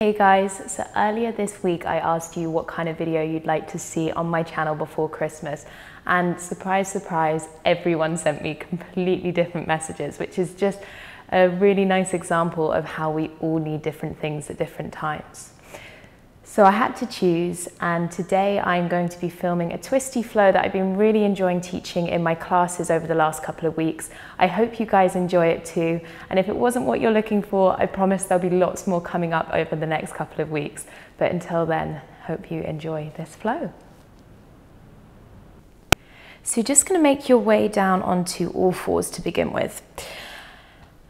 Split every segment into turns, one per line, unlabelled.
Hey guys, so earlier this week I asked you what kind of video you'd like to see on my channel before Christmas, and surprise, surprise, everyone sent me completely different messages, which is just a really nice example of how we all need different things at different times. So I had to choose, and today I'm going to be filming a twisty flow that I've been really enjoying teaching in my classes over the last couple of weeks. I hope you guys enjoy it too, and if it wasn't what you're looking for, I promise there'll be lots more coming up over the next couple of weeks. But until then, hope you enjoy this flow. So you're just going to make your way down onto all fours to begin with,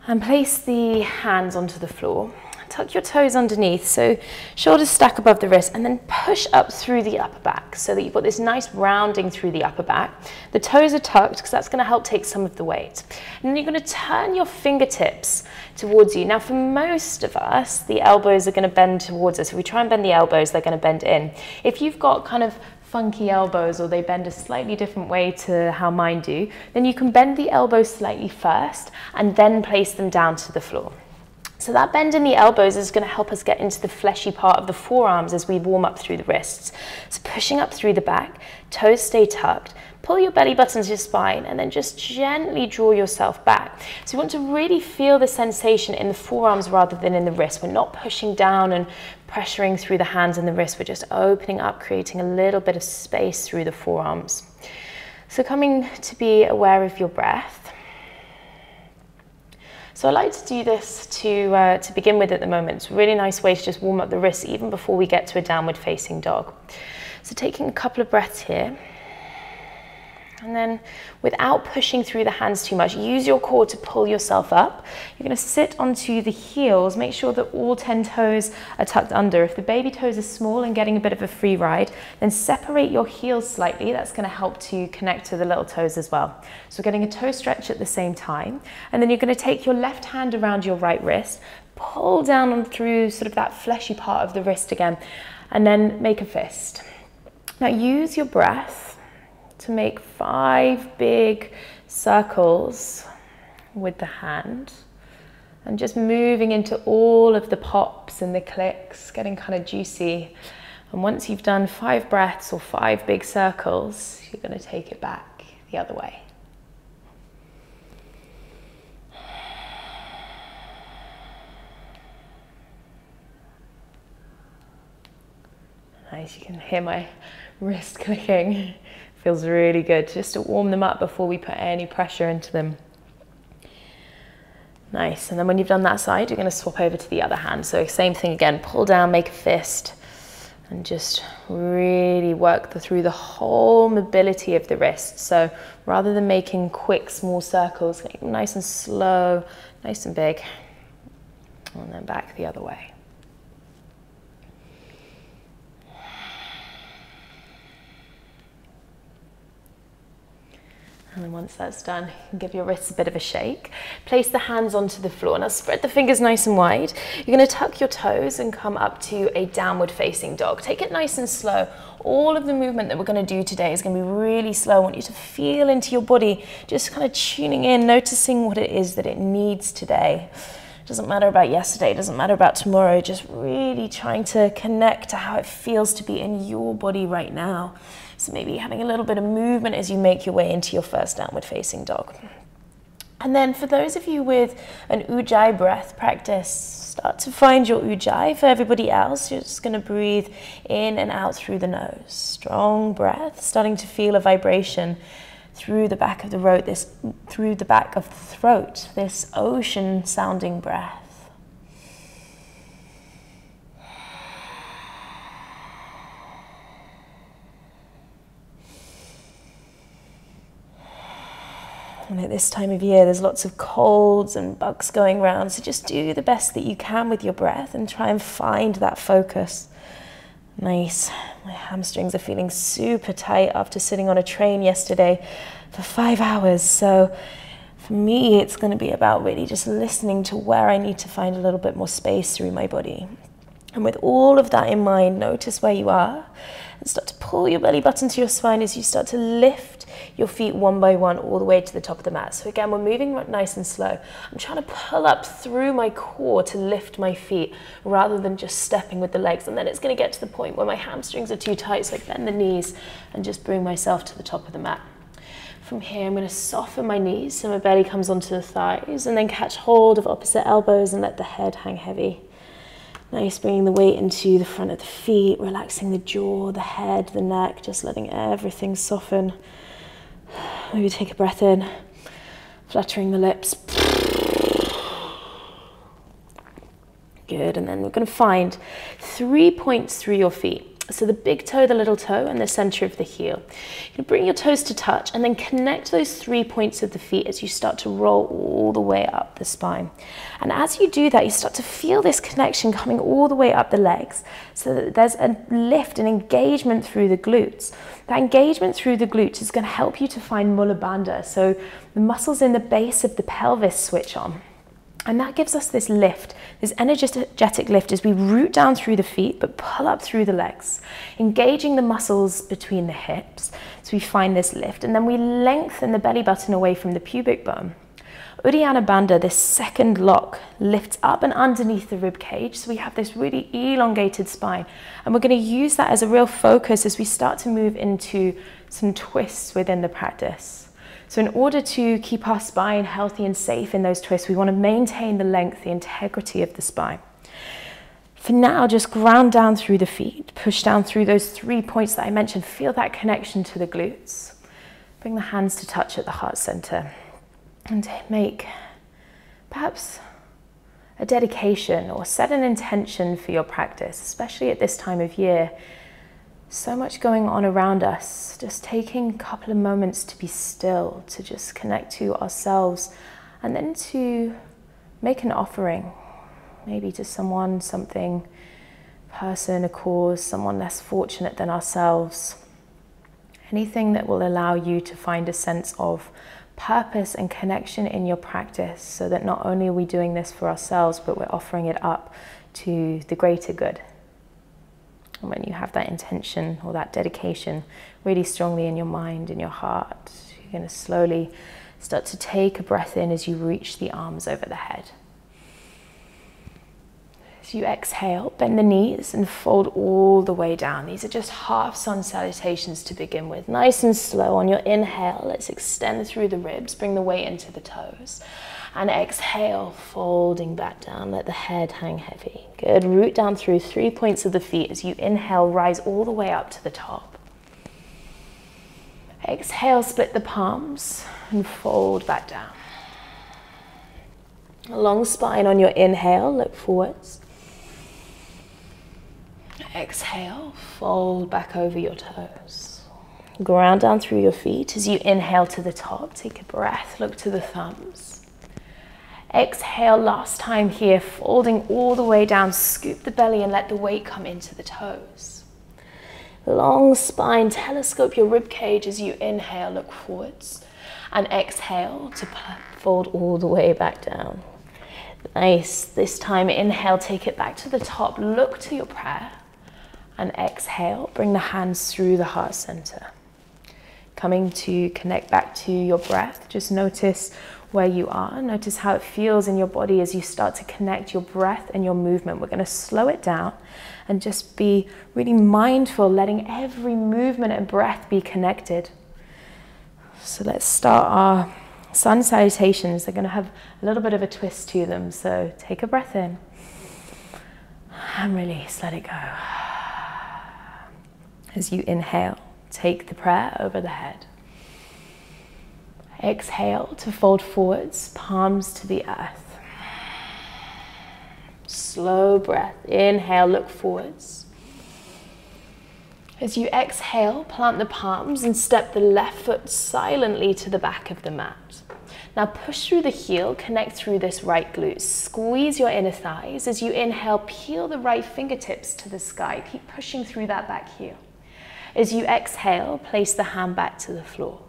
and place the hands onto the floor. Tuck your toes underneath, so shoulders stack above the wrist, and then push up through the upper back so that you've got this nice rounding through the upper back. The toes are tucked because that's going to help take some of the weight. And then you're going to turn your fingertips towards you. Now for most of us, the elbows are going to bend towards us. If we try and bend the elbows, they're going to bend in. If you've got kind of funky elbows or they bend a slightly different way to how mine do, then you can bend the elbows slightly first and then place them down to the floor. So that bend in the elbows is going to help us get into the fleshy part of the forearms as we warm up through the wrists. So pushing up through the back, toes stay tucked, pull your belly button to your spine, and then just gently draw yourself back. So you want to really feel the sensation in the forearms rather than in the wrist. We're not pushing down and pressuring through the hands and the wrist. We're just opening up, creating a little bit of space through the forearms. So coming to be aware of your breath. So I like to do this to begin with at the moment. It's a really nice way to just warm up the wrists even before we get to a downward facing dog. So taking a couple of breaths here. And then without pushing through the hands too much, use your core to pull yourself up. You're going to sit onto the heels. Make sure that all 10 toes are tucked under. If the baby toes are small and getting a bit of a free ride, then separate your heels slightly. That's going to help to connect to the little toes as well. So getting a toe stretch at the same time. And then you're going to take your left hand around your right wrist, pull down on through sort of that fleshy part of the wrist again, and then make a fist. Now use your breath to make 5 big circles with the hand, and just moving into all of the pops and the clicks, getting kind of juicy. And once you've done 5 breaths or 5 big circles, you're going to take it back the other way. Nice, you can hear my wrist clicking. Feels really good just to warm them up before we put any pressure into them. Nice, and then when you've done that side, you're going to swap over to the other hand. So same thing again, pull down, make a fist, and just really work through the whole mobility of the wrist. So rather than making quick, small circles, make them nice and slow, nice and big, and then back the other way. And then once that's done, you can give your wrists a bit of a shake. Place the hands onto the floor. Now spread the fingers nice and wide. You're going to tuck your toes and come up to a downward facing dog. Take it nice and slow. All of the movement that we're going to do today is going to be really slow. I want you to feel into your body, just kind of tuning in, noticing what it is that it needs today. It doesn't matter about yesterday, it doesn't matter about tomorrow, just really trying to connect to how it feels to be in your body right now. So maybe having a little bit of movement as you make your way into your first downward facing dog. And then for those of you with an ujjayi breath practice, start to find your ujjayi. For everybody else, you're just going to breathe in and out through the nose. Strong breath, starting to feel a vibration through the back of the throat, this ocean sounding breath. And at this time of year, there's lots of colds and bugs going around, so just do the best that you can with your breath and try and find that focus. Nice. My hamstrings are feeling super tight after sitting on a train yesterday for 5 hours. So for me, it's going to be about really just listening to where I need to find a little bit more space through my body. And with all of that in mind, notice where you are and start to pull your belly button to your spine as you start to lift your feet one by one all the way to the top of the mat. So again, we're moving nice and slow. I'm trying to pull up through my core to lift my feet rather than just stepping with the legs. And then it's going to get to the point where my hamstrings are too tight, so I bend the knees and just bring myself to the top of the mat. From here, I'm going to soften my knees so my belly comes onto the thighs, and then catch hold of opposite elbows and let the head hang heavy. Nice, bringing the weight into the front of the feet, relaxing the jaw, the head, the neck, just letting everything soften. Maybe take a breath in, fluttering the lips. Good, and then we're going to find 3 points through your feet. So the big toe, the little toe, and the center of the heel. You can bring your toes to touch and then connect those 3 points of the feet as you start to roll all the way up the spine. And as you do that, you start to feel this connection coming all the way up the legs, so that there's a lift and engagement through the glutes. That engagement through the glutes is going to help you to find mula bandha, so the muscles in the base of the pelvis switch on. And that gives us this lift, this energetic lift as we root down through the feet, but pull up through the legs, engaging the muscles between the hips. So we find this lift, and then we lengthen the belly button away from the pubic bone. Uddiyana Bandha, this second lock, lifts up and underneath the rib cage. So we have this really elongated spine. And we're going to use that as a real focus as we start to move into some twists within the practice. So in order to keep our spine healthy and safe in those twists, we want to maintain the length, the integrity of the spine. For now, just ground down through the feet, push down through those 3 points that I mentioned, feel that connection to the glutes. Bring the hands to touch at the heart center and make perhaps a dedication or set an intention for your practice, especially at this time of year. So much going on around us, just taking a couple of moments to be still, to just connect to ourselves, and then to make an offering, maybe to someone, something, person, a cause, someone less fortunate than ourselves. Anything that will allow you to find a sense of purpose and connection in your practice, so that not only are we doing this for ourselves, but we're offering it up to the greater good. And when you have that intention or that dedication really strongly in your mind, in your heart, you're going to slowly start to take a breath in as you reach the arms over the head. As you exhale, bend the knees and fold all the way down. These are just half sun salutations to begin with. Nice and slow. On your inhale, let's extend through the ribs, bring the weight into the toes. And exhale, folding back down, let the head hang heavy. Good, root down through 3 points of the feet. As you inhale, rise all the way up to the top. Exhale, split the palms and fold back down. A long spine on your inhale, look forwards. Exhale, fold back over your toes. Ground down through your feet. As you inhale to the top, take a breath, look to the thumbs. Exhale, last time here, folding all the way down, scoop the belly and let the weight come into the toes. Long spine, telescope your rib cage as you inhale, look forwards. And exhale to fold all the way back down. Nice, this time inhale, take it back to the top, look to your prayer. And exhale, bring the hands through the heart center. Coming to connect back to your breath, just notice where you are. Notice how it feels in your body as you start to connect your breath and your movement. We're going to slow it down and just be really mindful, letting every movement and breath be connected. So let's start our sun salutations. They're going to have a little bit of a twist to them. So take a breath in and release, let it go. As you inhale, take the prayer over the head. Exhale to fold forwards, palms to the earth. Slow breath. Inhale, look forwards. As you exhale, plant the palms and step the left foot silently to the back of the mat. Now push through the heel, connect through this right glute. Squeeze your inner thighs. As you inhale, peel the right fingertips to the sky. Keep pushing through that back heel. As you exhale, place the hand back to the floor.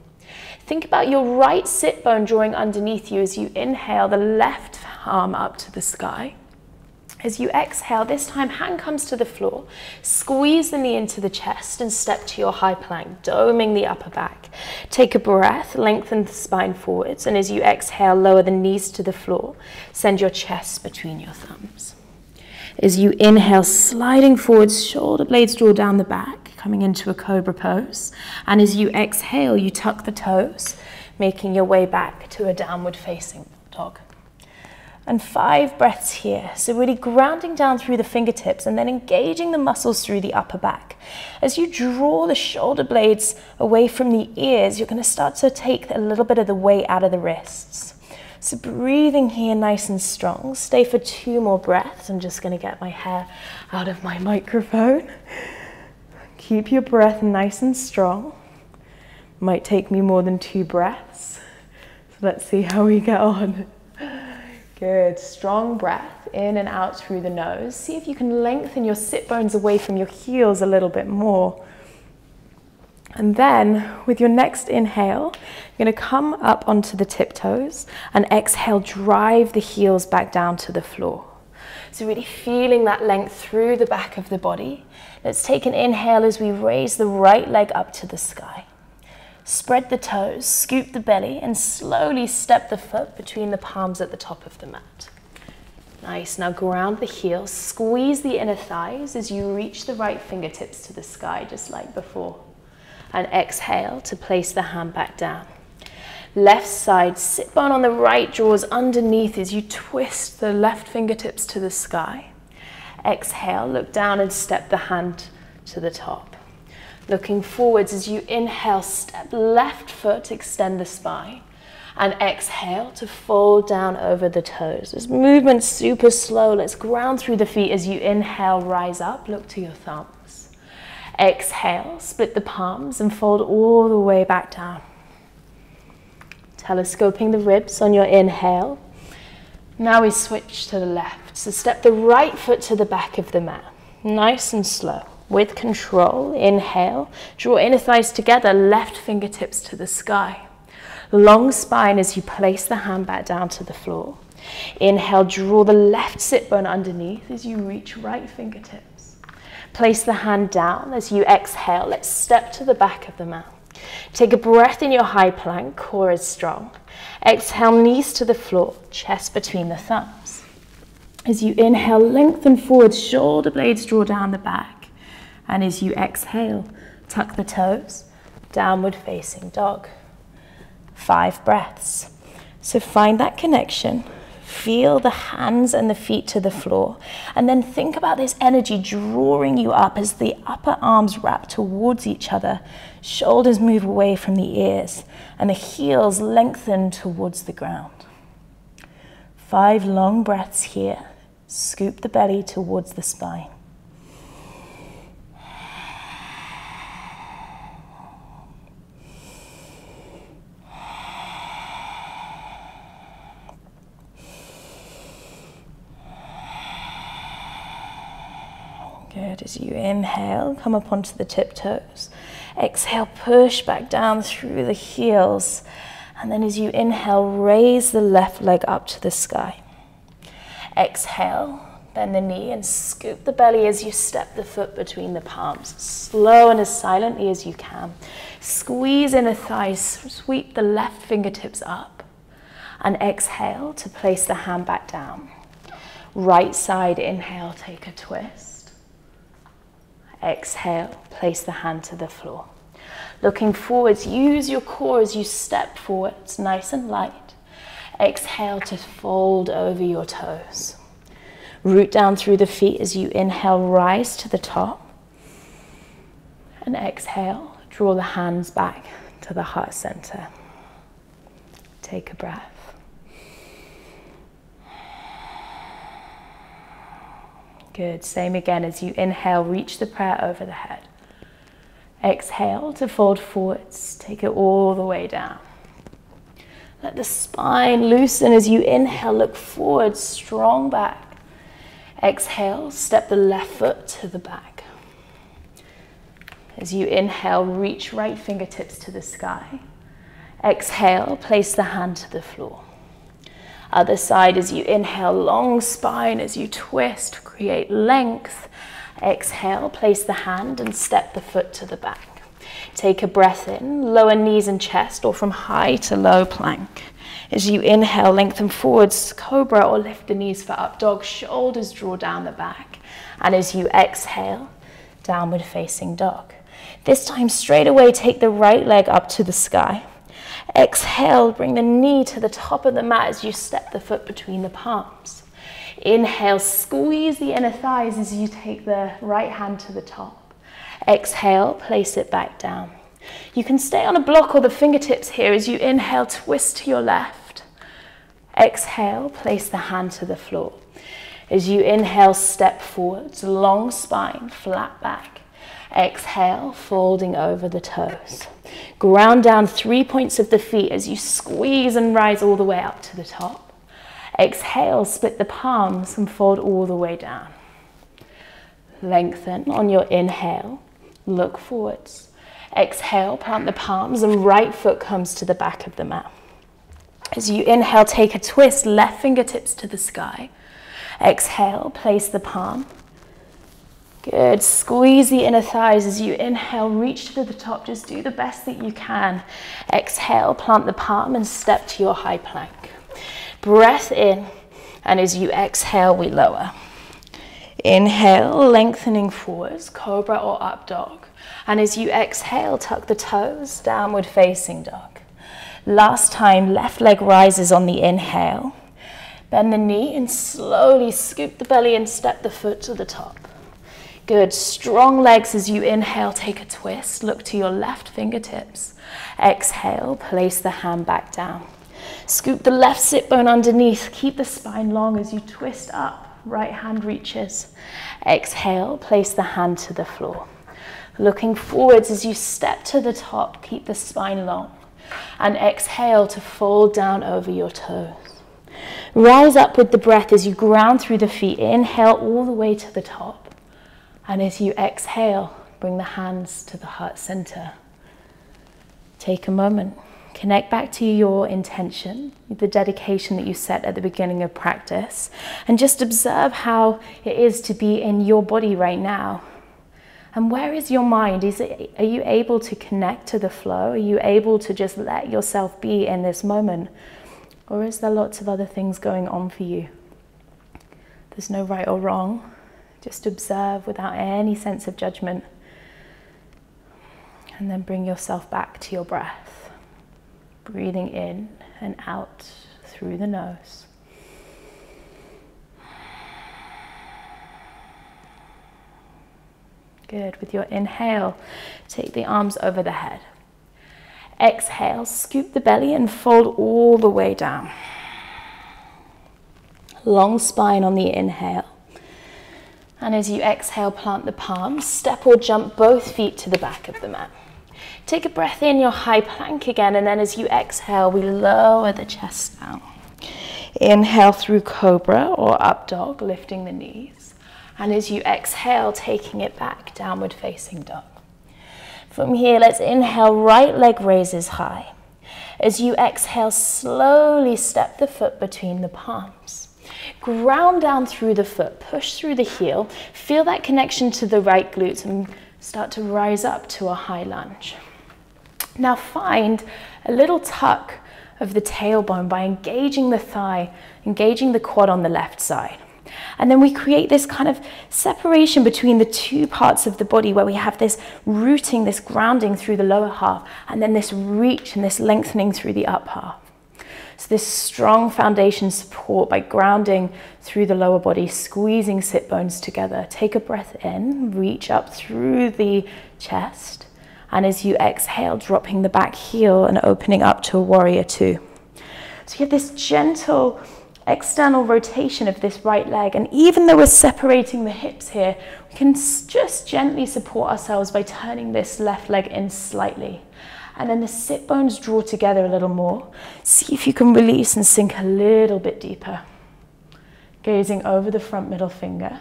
Think about your right sit bone drawing underneath you as you inhale, the left arm up to the sky. As you exhale, this time hand comes to the floor, squeeze the knee into the chest and step to your high plank, doming the upper back. Take a breath, lengthen the spine forwards, and as you exhale, lower the knees to the floor, send your chest between your thumbs. As you inhale, sliding forwards, shoulder blades draw down the back, coming into a cobra pose. And as you exhale, you tuck the toes, making your way back to a downward facing dog. And 5 breaths here. So really grounding down through the fingertips and then engaging the muscles through the upper back. As you draw the shoulder blades away from the ears, you're going to start to take a little bit of the weight out of the wrists. So breathing here nice and strong. Stay for 2 more breaths. I'm just going to get my hair out of my microphone. Keep your breath nice and strong. Might take me more than 2 breaths. So let's see how we get on. Good, strong breath in and out through the nose. See if you can lengthen your sit bones away from your heels a little bit more. And then with your next inhale, you're going to come up onto the tiptoes and exhale, drive the heels back down to the floor. So really feeling that length through the back of the body. Let's take an inhale as we raise the right leg up to the sky. Spread the toes, scoop the belly, and slowly step the foot between the palms at the top of the mat. Nice, now ground the heels, squeeze the inner thighs as you reach the right fingertips to the sky, just like before. And exhale to place the hand back down. Left side, sit bone on the right draws underneath as you twist the left fingertips to the sky. Exhale, look down and step the hand to the top. Looking forwards as you inhale, step left foot, extend the spine. And exhale to fold down over the toes. This movement's super slow. Let's ground through the feet as you inhale, rise up, look to your thumbs. Exhale, split the palms and fold all the way back down. Telescoping the ribs on your inhale. Now we switch to the left. So step the right foot to the back of the mat. Nice and slow. With control, inhale, draw inner thighs together, left fingertips to the sky. Long spine as you place the hand back down to the floor. Inhale, draw the left sit bone underneath as you reach right fingertips. Place the hand down as you exhale. Let's step to the back of the mat. Take a breath in your high plank, core is strong. Exhale, knees to the floor, chest between the thumbs. As you inhale, lengthen forward, shoulder blades draw down the back. And as you exhale, tuck the toes, downward facing dog. 5 breaths. So find that connection, feel the hands and the feet to the floor, and then think about this energy drawing you up as the upper arms wrap towards each other, shoulders move away from the ears, and the heels lengthen towards the ground. 5 long breaths here. Scoop the belly towards the spine. Good, as you inhale, come up onto the tiptoes. Exhale, push back down through the heels. And then as you inhale, raise the left leg up to the sky. Exhale, bend the knee and scoop the belly as you step the foot between the palms. Slow and as silently as you can. Squeeze inner thighs, sweep the left fingertips up. And exhale to place the hand back down. Right side, inhale, take a twist. Exhale, place the hand to the floor. Looking forwards, use your core as you step forwards, nice and light. Exhale to fold over your toes. Root down through the feet as you inhale, rise to the top. And exhale, draw the hands back to the heart center. Take a breath. Good, same again as you inhale, reach the prayer over the head. Exhale to fold forwards, take it all the way down. Let the spine loosen as you inhale, look forward, strong back. Exhale, step the left foot to the back. As you inhale, reach right fingertips to the sky. Exhale, place the hand to the floor. Other side, as you inhale, long spine as you twist, create length. Exhale, place the hand and step the foot to the back. Take a breath in, lower knees and chest, or from high to low plank. As you inhale, lengthen forwards, cobra, or lift the knees for up dog. Shoulders draw down the back. And as you exhale, downward facing dog. This time, straight away, take the right leg up to the sky. Exhale, bring the knee to the top of the mat as you step the foot between the palms. Inhale, squeeze the inner thighs as you take the right hand to the top. Exhale, place it back down. You can stay on a block or the fingertips here as you inhale, twist to your left. Exhale, place the hand to the floor. As you inhale, step forwards, long spine, flat back. Exhale, folding over the toes. Ground down 3 points of the feet as you squeeze and rise all the way up to the top. Exhale, split the palms and fold all the way down. Lengthen on your inhale, look forwards. Exhale, plant the palms and right foot comes to the back of the mat. As you inhale, take a twist, left fingertips to the sky. Exhale, place the palm. Good, squeeze the inner thighs as you inhale, reach to the top, just do the best that you can. Exhale, plant the palm and step to your high plank. Breath in, and as you exhale, we lower. Inhale, lengthening forwards, cobra or up dog. And as you exhale, tuck the toes, downward facing dog. Last time, left leg rises on the inhale. Bend the knee and slowly scoop the belly and step the foot to the top. Good, strong legs as you inhale, take a twist, look to your left fingertips. Exhale, place the hand back down. Scoop the left sit bone underneath, keep the spine long as you twist up, right hand reaches. Exhale, place the hand to the floor. Looking forwards as you step to the top, keep the spine long. And exhale to fold down over your toes. Rise up with the breath as you ground through the feet. Inhale all the way to the top. And as you exhale, bring the hands to the heart center. Take a moment. Connect back to your intention, the dedication that you set at the beginning of practice. And just observe how it is to be in your body right now. And where is your mind? Are you able to connect to the flow? Are you able to just let yourself be in this moment? Or is there lots of other things going on for you? There's no right or wrong. Just observe without any sense of judgment. And then bring yourself back to your breath. Breathing in and out through the nose. Good. With your inhale, take the arms over the head. Exhale, scoop the belly and fold all the way down. Long spine on the inhale. And as you exhale, plant the palms, step or jump both feet to the back of the mat. Take a breath in, your high plank again, and then as you exhale, we lower the chest down. Inhale through cobra or up dog, lifting the knees. And as you exhale, taking it back, downward facing dog. From here, let's inhale, right leg raises high. As you exhale, slowly step the foot between the palms. Ground down through the foot, push through the heel, feel that connection to the right glutes and start to rise up to a high lunge. Now find a little tuck of the tailbone by engaging the thigh, engaging the quad on the left side. And then we create this kind of separation between the two parts of the body where we have this rooting, this grounding through the lower half, and then this reach and this lengthening through the up half. So this strong foundation support by grounding through the lower body, squeezing sit bones together. Take a breath in, reach up through the chest. And as you exhale, dropping the back heel and opening up to a warrior two. So you have this gentle external rotation of this right leg, and even though we're separating the hips here, we can just gently support ourselves by turning this left leg in slightly. And then the sit bones draw together a little more. See if you can release and sink a little bit deeper. Gazing over the front middle finger.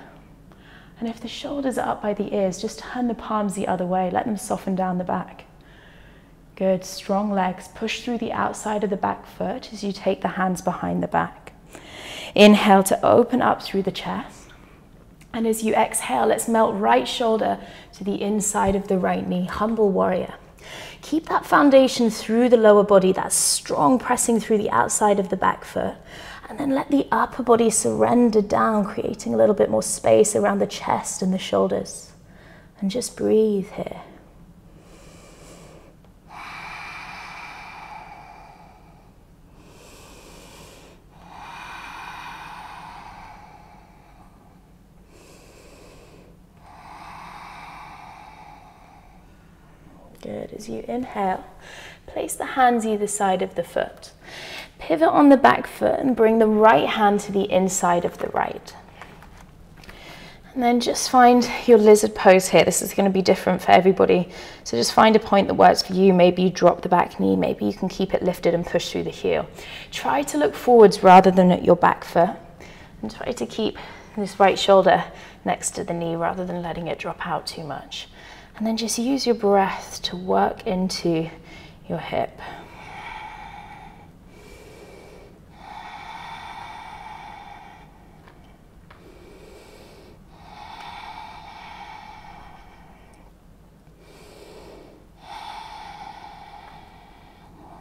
And if the shoulders are up by the ears, just turn the palms the other way, let them soften down the back. Good, strong legs. Push through the outside of the back foot as you take the hands behind the back. Inhale to open up through the chest. And as you exhale, let's melt right shoulder to the inside of the right knee, humble warrior. Keep that foundation through the lower body, that strong pressing through the outside of the back foot. And then let the upper body surrender down, creating a little bit more space around the chest and the shoulders. And just breathe here. Good. As you inhale, place the hands either side of the foot. Pivot on the back foot and bring the right hand to the inside of the right. And then just find your lizard pose here. This is going to be different for everybody. So just find a point that works for you. Maybe you drop the back knee. Maybe you can keep it lifted and push through the heel. Try to look forwards rather than at your back foot. And try to keep this right shoulder next to the knee rather than letting it drop out too much. And then just use your breath to work into your hip.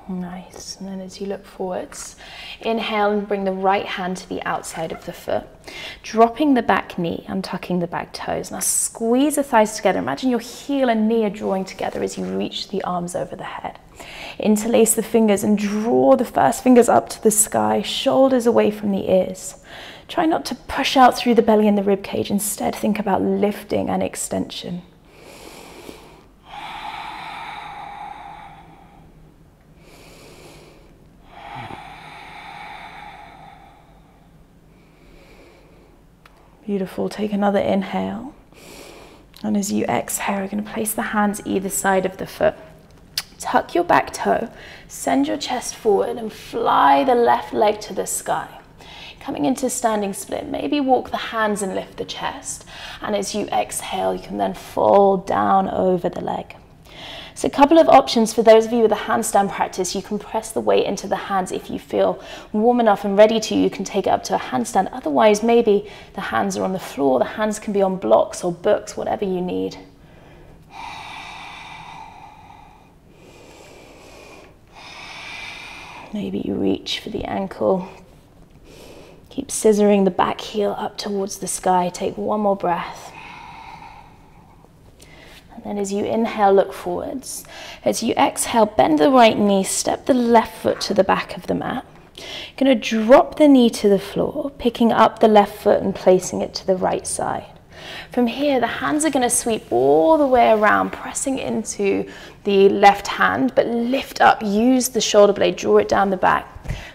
Nice. And then as you look forwards, inhale and bring the right hand to the outside of the foot, dropping the back knee, untucking the back toes. Now squeeze the thighs together. Imagine your heel and knee are drawing together as you reach the arms over the head. Interlace the fingers and draw the first fingers up to the sky, shoulders away from the ears. Try not to push out through the belly and the rib cage. Instead, think about lifting and extension. Beautiful. Take another inhale. And as you exhale, you're going to place the hands either side of the foot. Tuck your back toe, send your chest forward and fly the left leg to the sky. Coming into standing split, maybe walk the hands and lift the chest. And as you exhale, you can then fold down over the leg. So a couple of options for those of you with a handstand practice. You can press the weight into the hands. If you feel warm enough and ready to, you can take it up to a handstand. Otherwise, maybe the hands are on the floor. The hands can be on blocks or books, whatever you need. Maybe you reach for the ankle. Keep scissoring the back heel up towards the sky. Take one more breath. And as you inhale, look forwards. As you exhale, bend the right knee, step the left foot to the back of the mat. You're going to drop the knee to the floor, picking up the left foot and placing it to the right side. From here, the hands are going to sweep all the way around, pressing into the left hand, but lift up, use the shoulder blade, draw it down the back.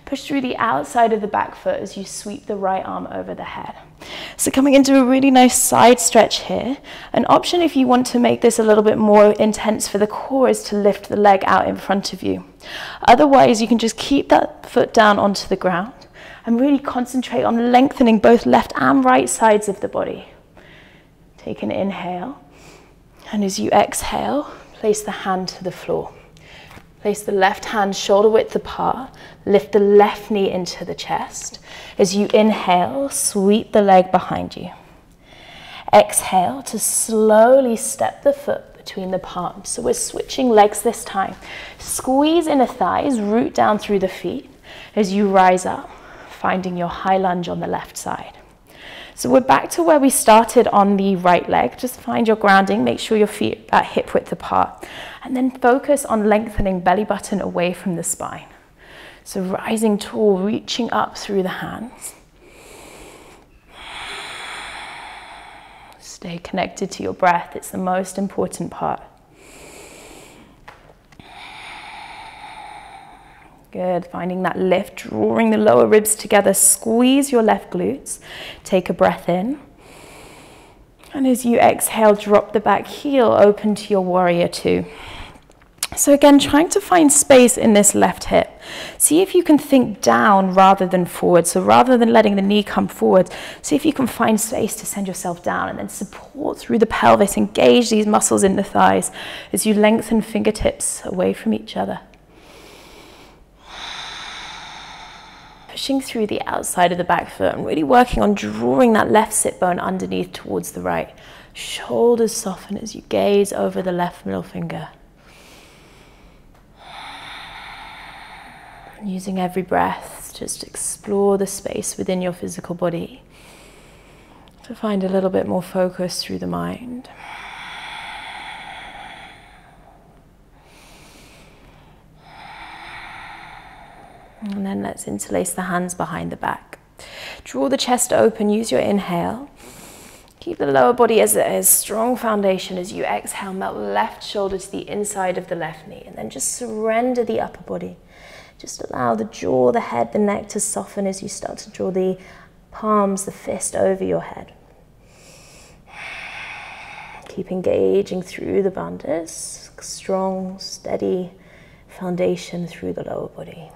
Push through the outside of the back foot as you sweep the right arm over the head. So coming into a really nice side stretch here. An option if you want to make this a little bit more intense for the core is to lift the leg out in front of you. Otherwise, you can just keep that foot down onto the ground and really concentrate on lengthening both left and right sides of the body. Take an inhale, and as you exhale, place the hand to the floor. Place the left hand shoulder width apart, lift the left knee into the chest. As you inhale, sweep the leg behind you. Exhale to slowly step the foot between the palms. So we're switching legs this time. Squeeze inner thighs, root down through the feet as you rise up, finding your high lunge on the left side. So we're back to where we started on the right leg. Just find your grounding, make sure your feet are hip width apart, and then focus on lengthening belly button away from the spine. So rising tall, reaching up through the hands. Stay connected to your breath, it's the most important part. Good, finding that lift, drawing the lower ribs together, squeeze your left glutes, take a breath in. And as you exhale, drop the back heel, open to your warrior two. So again, trying to find space in this left hip. See if you can think down rather than forward. So rather than letting the knee come forward, see if you can find space to send yourself down and then support through the pelvis, engage these muscles in the thighs as you lengthen fingertips away from each other. pushing through the outside of the back foot and really working on drawing that left sit bone underneath towards the right. Shoulders soften as you gaze over the left middle finger. Using every breath, just explore the space within your physical body to find a little bit more focus through the mind. And then let's interlace the hands behind the back. Draw the chest open, use your inhale. Keep the lower body as a strong foundation as you exhale, melt left shoulder to the inside of the left knee, and then just surrender the upper body. Just allow the jaw, the head, the neck to soften as you start to draw the palms, the fist over your head. Keep engaging through the bandhas, strong, steady foundation through the lower body.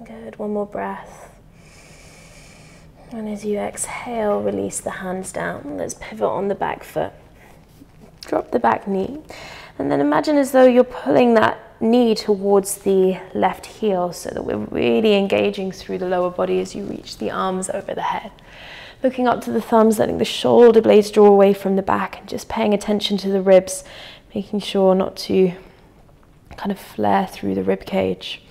Good, one more breath. And as you exhale, release the hands down. Let's pivot on the back foot. Drop the back knee. And then imagine as though you're pulling that knee towards the left heel so that we're really engaging through the lower body as you reach the arms over the head. Looking up to the thumbs, letting the shoulder blades draw away from the back and just paying attention to the ribs, making sure not to kind of flare through the rib cage.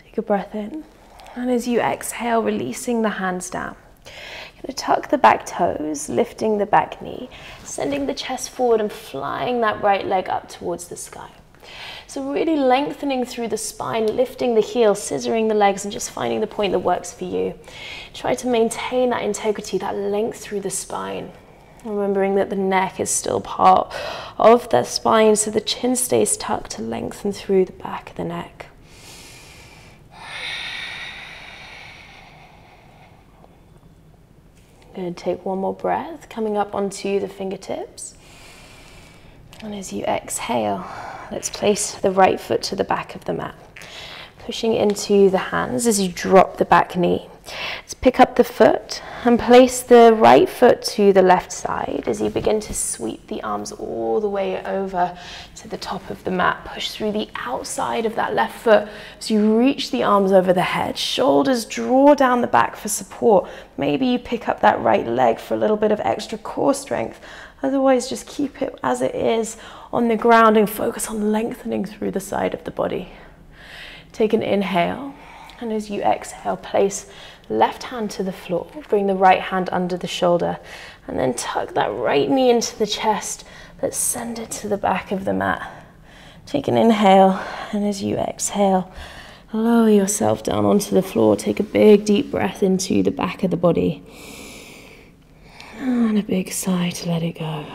Take a breath in, and as you exhale, releasing the hands down. You're going to tuck the back toes, lifting the back knee, sending the chest forward and flying that right leg up towards the sky. So really lengthening through the spine, lifting the heel, scissoring the legs, and just finding the point that works for you. Try to maintain that integrity, that length through the spine. Remembering that the neck is still part of the spine, so the chin stays tucked to lengthen through the back of the neck. Good, take one more breath, coming up onto the fingertips. And as you exhale, let's place the right foot to the back of the mat. Pushing into the hands as you drop the back knee. Let's pick up the foot and place the right foot to the left side as you begin to sweep the arms all the way over to the top of the mat. Push through the outside of that left foot as you reach the arms over the head. Shoulders draw down the back for support. Maybe you pick up that right leg for a little bit of extra core strength. Otherwise, just keep it as it is on the ground and focus on lengthening through the side of the body. Take an inhale, and as you exhale, place left hand to the floor, bring the right hand under the shoulder, and then tuck that right knee into the chest. Let's send it to the back of the mat. Take an inhale, and as you exhale, lower yourself down onto the floor. Take a big deep breath into the back of the body. And a big sigh to let it go.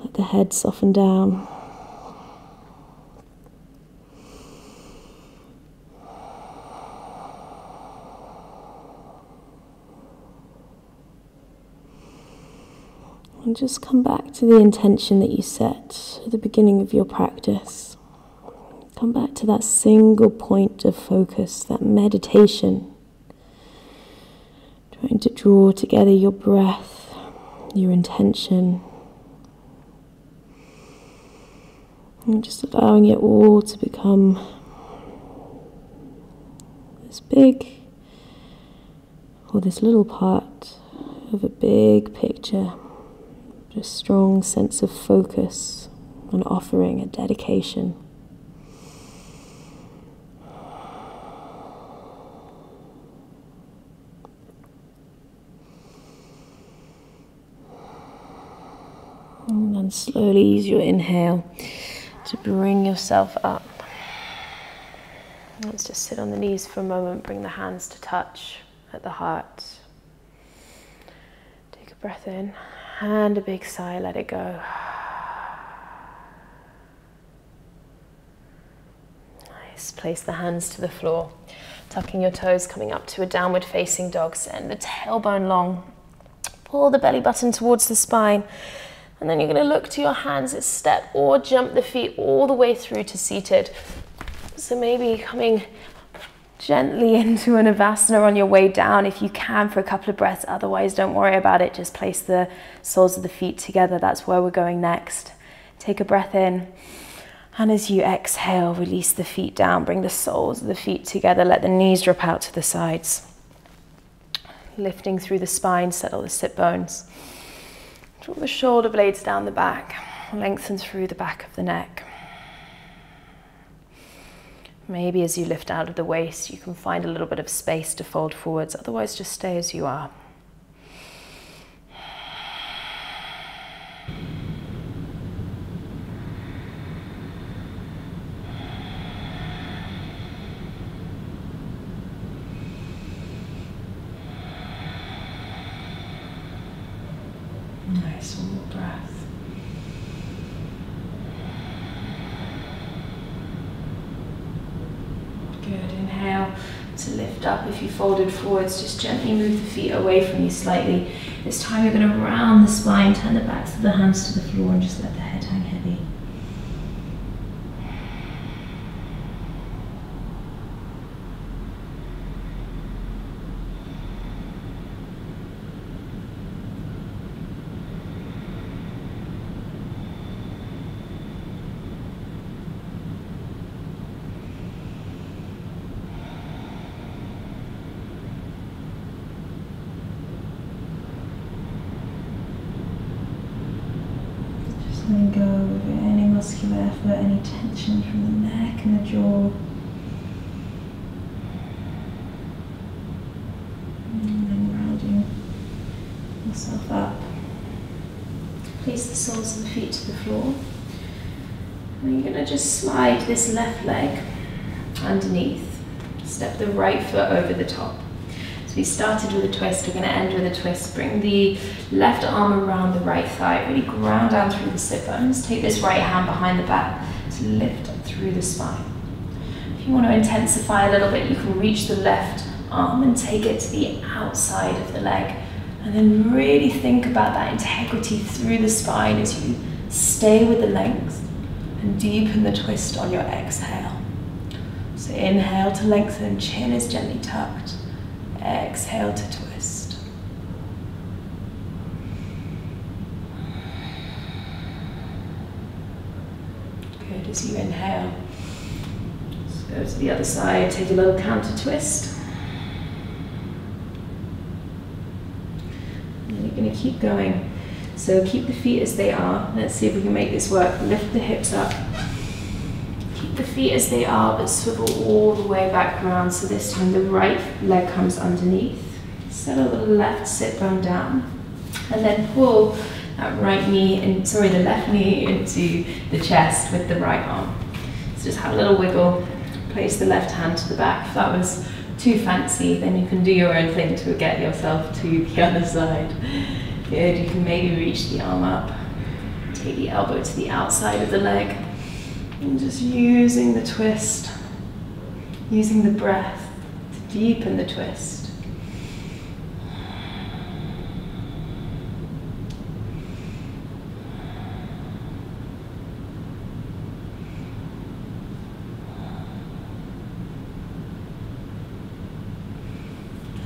Let the head soften down. And just come back to the intention that you set at the beginning of your practice. Come back to that single point of focus, that meditation. Trying to draw together your breath, your intention. And just allowing it all to become this big, or this little part of a big picture. A strong sense of focus, an offering, a dedication. And then slowly use your inhale to bring yourself up. Let's just sit on the knees for a moment, bring the hands to touch at the heart. Take a breath in. And a big sigh, let it go. Nice. Place the hands to the floor. Tucking your toes, coming up to a downward facing dog. Send the tailbone long. Pull the belly button towards the spine. And then you're going to look to your hands at step or jump the feet all the way through to seated. So maybe coming gently into an Navasana on your way down if you can for a couple of breaths. Otherwise, don't worry about it. Just place the soles of the feet together. That's where we're going next. Take a breath in. And as you exhale, release the feet down. Bring the soles of the feet together. Let the knees drop out to the sides. Lifting through the spine, settle the sit bones. Draw the shoulder blades down the back. Lengthen through the back of the neck. Maybe as you lift out of the waist, you can find a little bit of space to fold forwards. Otherwise, just stay as you are. Nice, one more breath. Good, inhale to lift up. If you folded forwards, just gently move the feet away from you slightly. This time you're going to round the spine, turn the backs of the hands to the floor and just let the head hang heavy. Letting go of any muscular effort, any tension from the neck and the jaw. And then rounding yourself up. Place the soles of the feet to the floor. And you're going to just slide this left leg underneath. Step the right foot over the top. So we started with a twist, we're going to end with a twist. Bring the left arm around the right thigh, really ground down through the sit bones. Take this right hand behind the back to lift up through the spine. If you want to intensify a little bit, you can reach the left arm and take it to the outside of the leg. And then really think about that integrity through the spine as you stay with the length and deepen the twist on your exhale. So inhale to lengthen, chin is gently tucked. Exhale to twist. Good, as you inhale, just go to the other side, take a little counter twist. And then you're going to keep going. So keep the feet as they are. Let's see if we can make this work. Lift the hips up. Keep the feet as they are, but swivel all the way back around. So this time the right leg comes underneath. Settle the left sit bone down. And then pull that the left knee into the chest with the right arm. So just have a little wiggle. Place the left hand to the back. If that was too fancy, then you can do your own thing to get yourself to the other side. Good, you can maybe reach the arm up. Take the elbow to the outside of the leg. And just using the twist, using the breath to deepen the twist.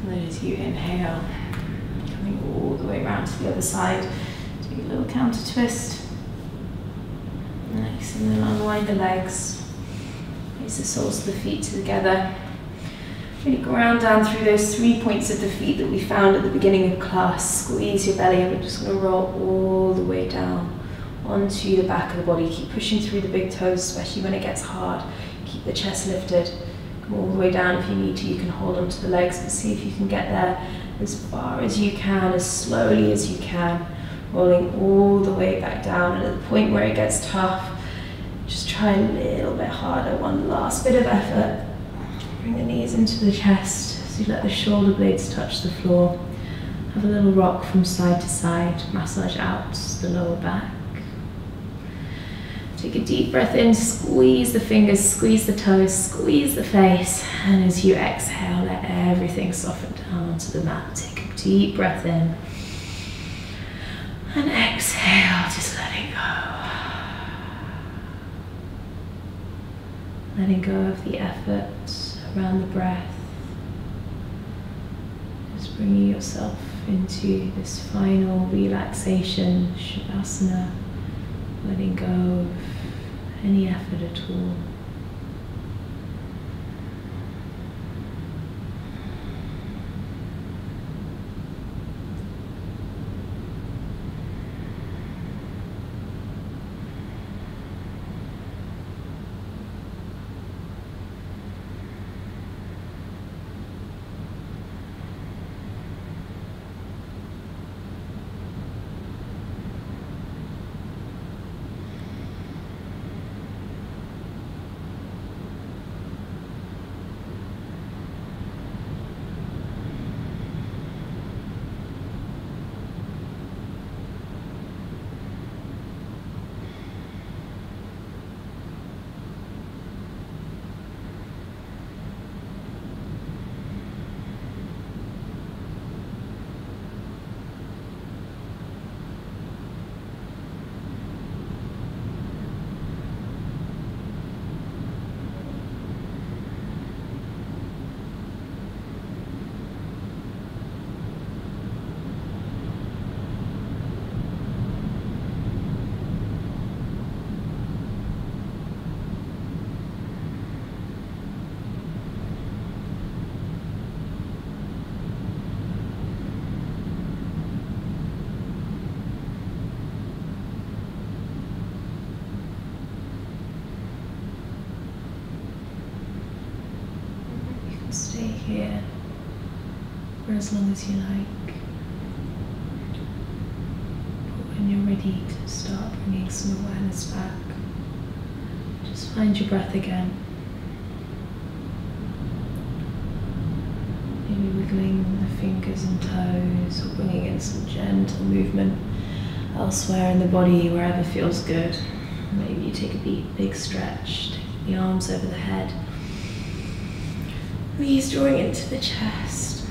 And then as you inhale, coming all the way around to the other side, do a little counter twist. Nice, and then unwind the legs. Place the soles of the feet together. Really ground down through those 3 points of the feet that we found at the beginning of class. Squeeze your belly, and we're just going to roll all the way down onto the back of the body. Keep pushing through the big toes, especially when it gets hard. Keep the chest lifted. Come all the way down if you need to. You can hold onto the legs, but see if you can get there as far as you can, as slowly as you can. Rolling all the way back down, and at the point where it gets tough, just try a little bit harder. One last bit of effort. Bring the knees into the chest as you let the shoulder blades touch the floor. Have a little rock from side to side. Massage out the lower back. Take a deep breath in, squeeze the fingers, squeeze the toes, squeeze the face. And as you exhale, let everything soften down onto the mat. Take a deep breath in. And exhale, just letting go. Letting go of the effort around the breath. Just bringing yourself into this final relaxation, Shavasana. Letting go of any effort at all. Stay here for as long as you like. But when you're ready to start bringing some awareness back, just find your breath again. Maybe wiggling the fingers and toes, or bringing in some gentle movement elsewhere in the body, wherever feels good. Maybe you take a big stretch, take the arms over the head. Knees drawing into the chest.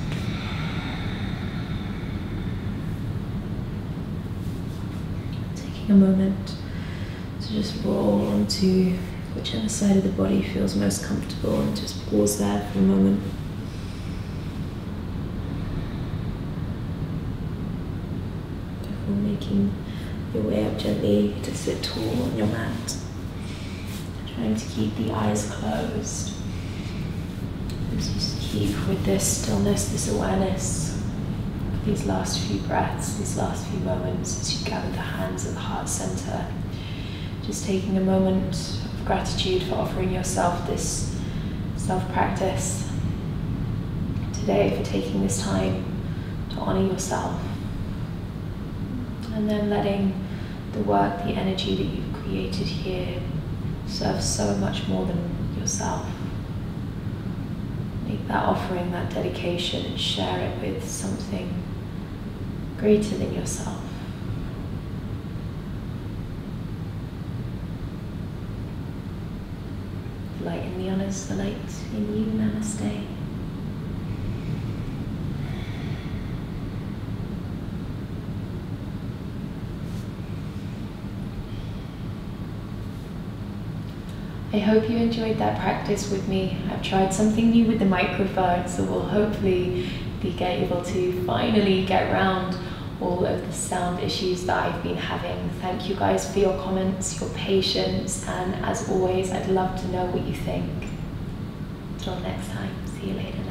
Taking a moment to just roll onto whichever side of the body feels most comfortable, and just pause there for a moment. Before making your way up gently to sit tall on your mat. Trying to keep the eyes closed. Just keep with this stillness, this awareness, these last few breaths, these last few moments as you gather the hands at the heart center. Just taking a moment of gratitude for offering yourself this self-practice today, for taking this time to honor yourself. And then letting the work, the energy that you've created here serve so much more than yourself. Make that offering, that dedication, and share it with something greater than yourself. The light in the honors, the light in you. Namaste. I hope you enjoyed that practice with me. I've tried something new with the microphone, so we'll hopefully be able to finally get around all of the sound issues that I've been having. Thank you guys for your comments, your patience, and as always, I'd love to know what you think. Till next time, see you later.